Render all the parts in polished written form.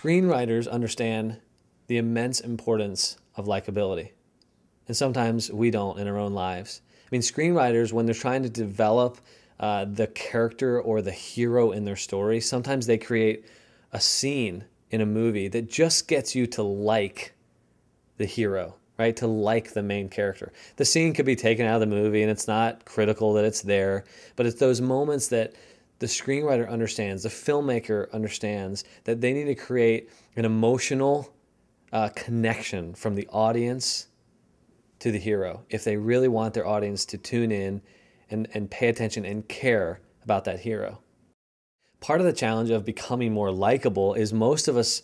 Screenwriters understand the immense importance of likability. And sometimes we don't in our own lives. I mean, screenwriters, when they're trying to develop the character or the hero in their story, sometimes they create a scene in a movie that just gets you to like the hero, right? To like the main character. The scene could be taken out of the movie and it's not critical that it's there, but it's those moments that the screenwriter understands, the filmmaker understands that they need to create an emotional connection from the audience to the hero if they really want their audience to tune in and pay attention and care about that hero. Part of the challenge of becoming more likable is most of us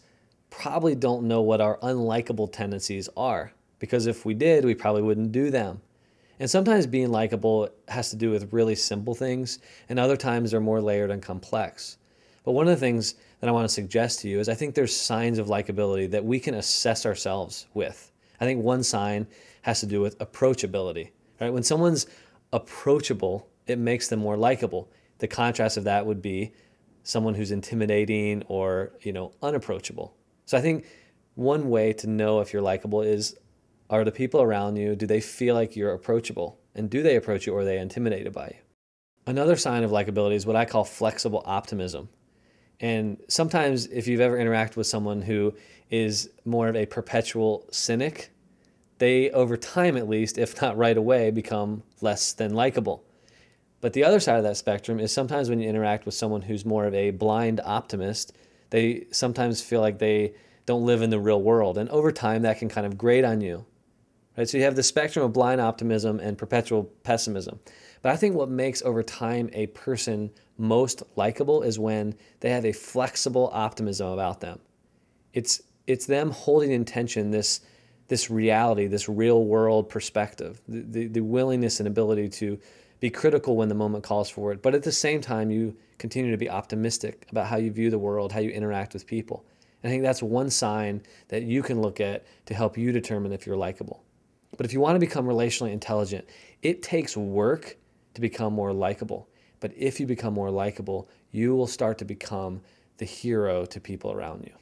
probably don't know what our unlikable tendencies are, because if we did, we probably wouldn't do them. And sometimes being likable has to do with really simple things, and other times they're more layered and complex. But one of the things that I want to suggest to you is I think there's signs of likability that we can assess ourselves with. I think one sign has to do with approachability, right? When someone's approachable, it makes them more likable. The contrast of that would be someone who's intimidating or, unapproachable. So I think one way to know if you're likable is, are the people around you, do they feel like you're approachable? And do they approach you, or are they intimidated by you? Another sign of likability is what I call flexible optimism. And sometimes if you've ever interacted with someone who is more of a perpetual cynic, they, over time at least, if not right away, become less than likable. But the other side of that spectrum is sometimes when you interact with someone who's more of a blind optimist, they sometimes feel like they don't live in the real world. And over time, that can kind of grate on you. Right? So you have the spectrum of blind optimism and perpetual pessimism. But I think what makes over time a person most likable is when they have a flexible optimism about them. It's them holding in tension this reality, this real world perspective, the willingness and ability to be critical when the moment calls for it. But at the same time, you continue to be optimistic about how you view the world, how you interact with people. And I think that's one sign that you can look at to help you determine if you're likable. But if you want to become relationally intelligent, it takes work to become more likable. But if you become more likable, you will start to become the hero to people around you.